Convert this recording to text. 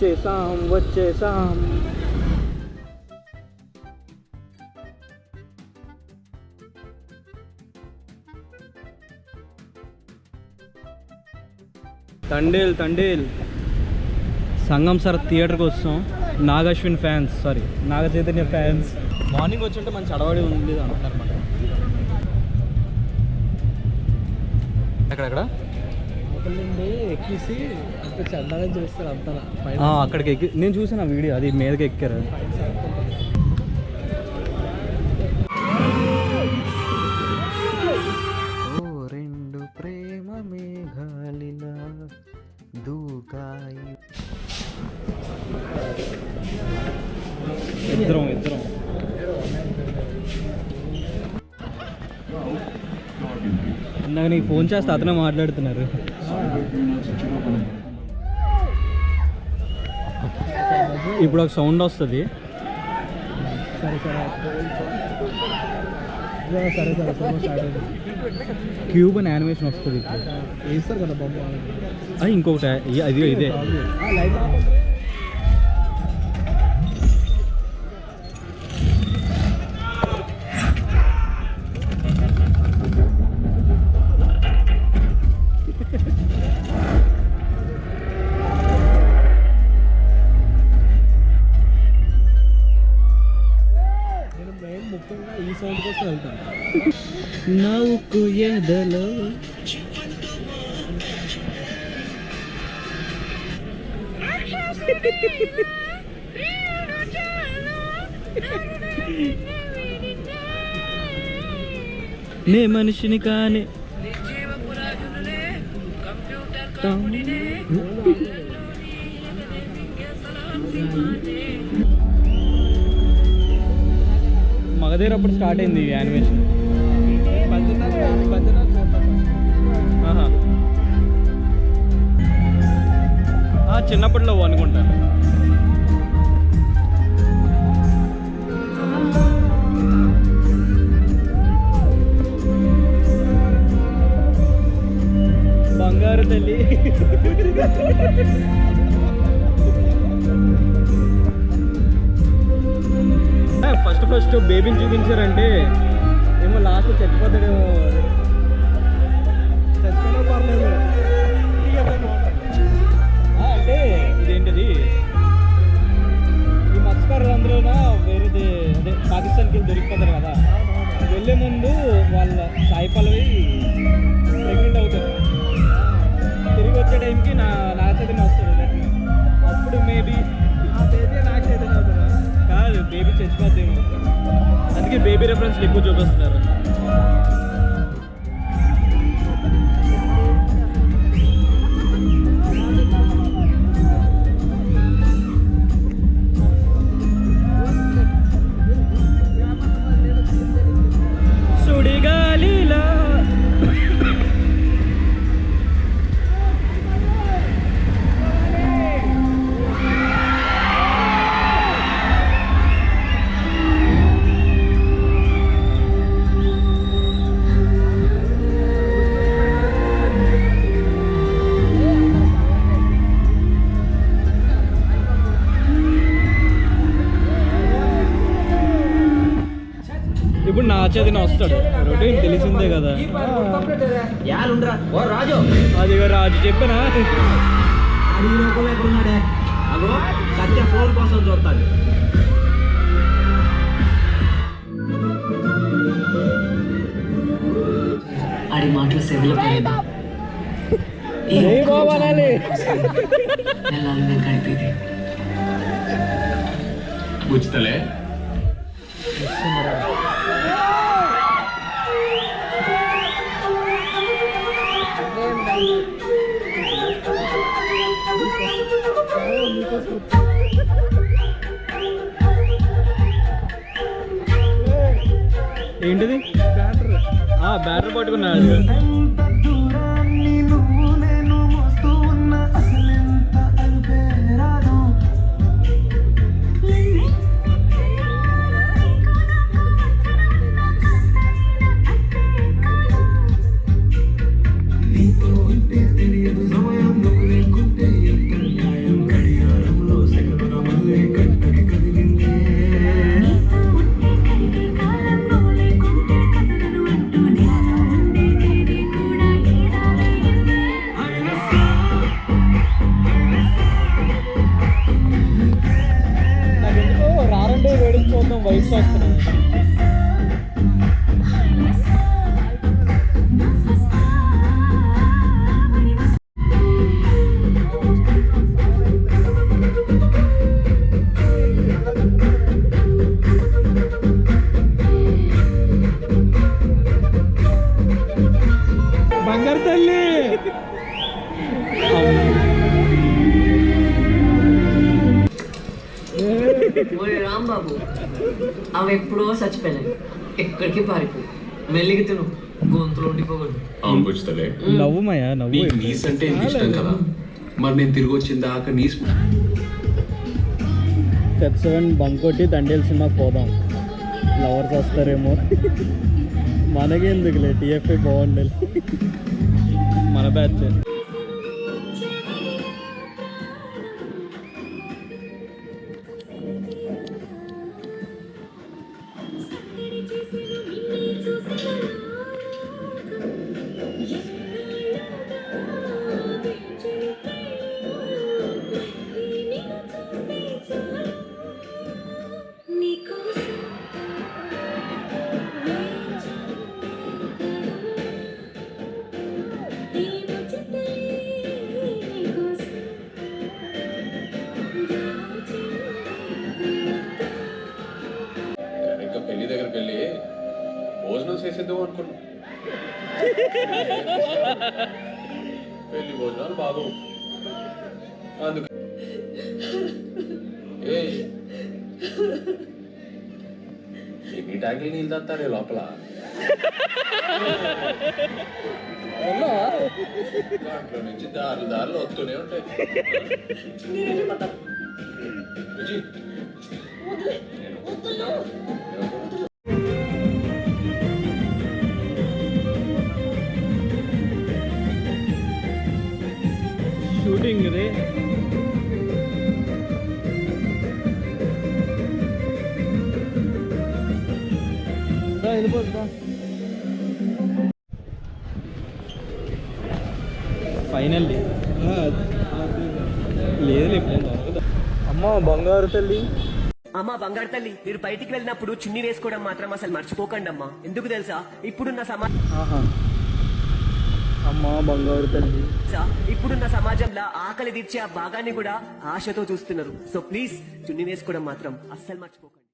వచ్చేసాం. తండేల్ సంగం సార్ థియేటర్కి వస్తాం. Nag Ashwin fans, sorry Naga Chaitanya fans. Morning వచ్చుంటే మంచి అడవాడి ఉంది అంటున్నారు మాట. ఎక్కడెక్కడ ఎక్కిసి చందాలని చూస్తారు అంతా అక్కడికి ఎక్కి నేను చూసాను ఆ వీడియో, అది మీదకి ఎక్కారు. రెండు ప్రేమ మేఘాలిలా దూకాయి. ఇద్దరం ఇందాక నీకు ఫోన్ చేస్తే అతనే మాట్లాడుతున్నారు. ఇప్పుడు ఒక సౌండ్ వస్తుంది. క్యూబ్ అని యానిమేషన్ వస్తుంది ఇప్పుడు. వేస్తారు కదా బాబు. అది ఇంకొకటి, అది ఇదే. ముఖ్యంగా ఈ సౌండ్ కోసం వెళ్తాను. నవ్వుకు ఎదలో నే మనిషిని కానీ మగధీర అప్పుడు స్టార్ట్ అయింది ఈ యానిమేషన్. చిన్నప్పట్లో అనుకుంటాను. బంగారు తల్లి ఫస్ట్ బేబీని చూపించారంటే ఏమో లాస్ట్ చచ్చిపోతాడేమో. చచ్చిపోయినా పర్లేదు. అంటే ఇదేంటిది, ఈ మత్స్యకారులు అందరూ వేరేది అదే పాకిస్తాన్కి దొరికిపోతారు కదా, వెళ్ళే ముందు వాళ్ళ సాయి పల్లవి ప్రెగ్నెంట్ అవుతారు. తిరిగి వచ్చే టైంకి నాగ చైతన్య వస్తాడు. అప్పుడు మేబీ ఆ బేబీ నాగ చైతన్య అవుతారా? కాదు, బేబీ చచ్చిపోద్దేమో. అందుకే బేబీ రెఫరెన్స్లు ఎక్కువ చూపిస్తున్నారు. సుడిగాలిలా ఇప్పుడు నా చదివిన వస్తాడు. రొటీన్ తెలిసిందే కదా. అది రాజు చెప్పనా, ఫోన్ కోసం చూస్తాడు. ఆడి మాటలు సెవిలో పడేదా నేను కలిపేది ఉచితలే. ఏంటిది బ్యాటరీ పట్టుకున్నాడు. బంగారు తల్లి. ఓరే రాంబాబు, అవి ఎప్పుడో చచ్చిపోయినాయి. ఎక్కడికి పారిపో, మెల్లిగి తిను, గొంతులో ఉండిపోకూడదు. అవును పుచ్చుతలే, నవ్వు మాయా నవ్వు. నీకు నీస్ అంటే ఎంత ఇష్టం కదా, మరి నేను తిరిగి వచ్చిన దాకా నీస్ Feb 7 బంక్ కొట్టి దండేల్ సినిమాకి పోదాం. లవర్స్ వస్తారేమో. మనకెందుకులే, టీఎఫ్ఐ బాగుండాలి. మన బ్యాచ్. ఇంకా పెళ్లి దగ్గరికి వెళ్ళి భోజనం చేసేద్దాం అనుకున్నా. పెళ్లి భోజనాలు బాగు అందుకు ఎన్ని ట్యాంకులు నీళ్ళు తాగుతారే లోపల. దాంట్లో నుంచి దారులు వస్తూనే ఉంటాయి. విజి, షూటింగ్ ఇది. వెళ్ళిపోతుందా ఫైనల్లీ? లేదు అమ్మ బంగారు తల్లి. అమ్మా బంగారు తల్లి, మీరు బయటికి వెళ్ళినప్పుడు చున్నీ వేసుకోవడం మాత్రం అసలు మర్చిపోకండి అమ్మా. ఎందుకు తెలుసా, ఇప్పుడున్న అమ్మ బంగారు తల్లి. ఇప్పుడున్న సమాజంలో ఆకలి తీర్చే ఆ భాగాన్ని కూడా ఆశతో చూస్తున్నారు. సో ప్లీజ్ చున్నీ వేసుకోవడం మాత్రం అస్సలు మర్చిపోకండి.